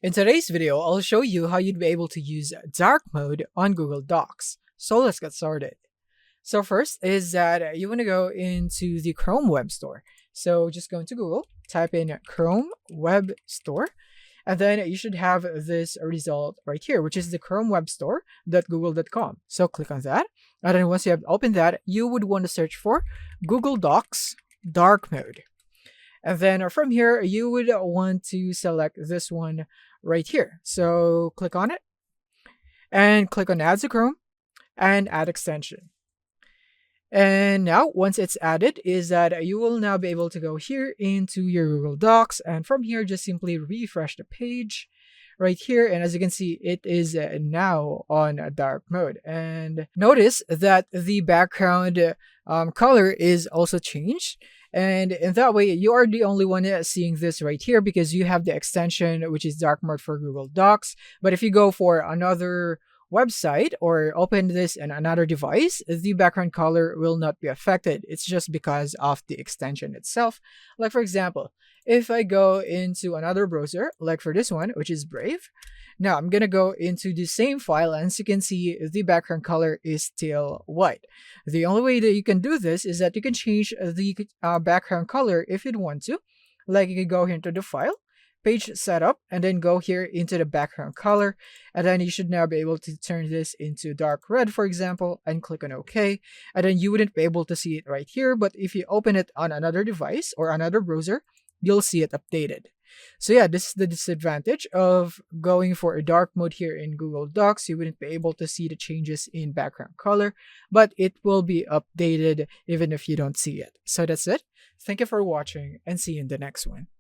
In today's video, I'll show you how you'd be able to use dark mode on Google Docs. So let's get started. So first is that you want to go into the Chrome Web Store. So just go into Google, type in Chrome Web Store, and then you should have this result right here, which is the Chrome Web Store.google.com. So click on that. And then once you have opened that, you would want to search for Google Docs Dark Mode. And then from here, you would want to select this one right here. So click on it and click on Add to Chrome and Add Extension. And now once it's added is that you will now be able to go here into your Google Docs, and from here just simply refresh the page right here, and as you can see it is now on dark mode. And notice that the background color is also changed, and in that way you are the only one seeing this right here because you have the extension which is dark mode for Google Docs. But if you go for another website or open this in another device, the background color will not be affected. It's just because of the extension itself. Like for example, if I go into another browser, like for this one, which is Brave, now I'm gonna go into the same file, and as you can see, the background color is still white. The only way that you can do this is that you can change the background color if you want to. Like you can go here into the file, page setup, and then go here into the background color, and then you should now be able to turn this into dark red, for example, and click on OK. And then you wouldn't be able to see it right here, but if you open it on another device or another browser, you'll see it updated. So yeah, this is the disadvantage of going for a dark mode here in Google Docs. You wouldn't be able to see the changes in background color, but it will be updated even if you don't see it. So that's it. Thank you for watching, and see you in the next one.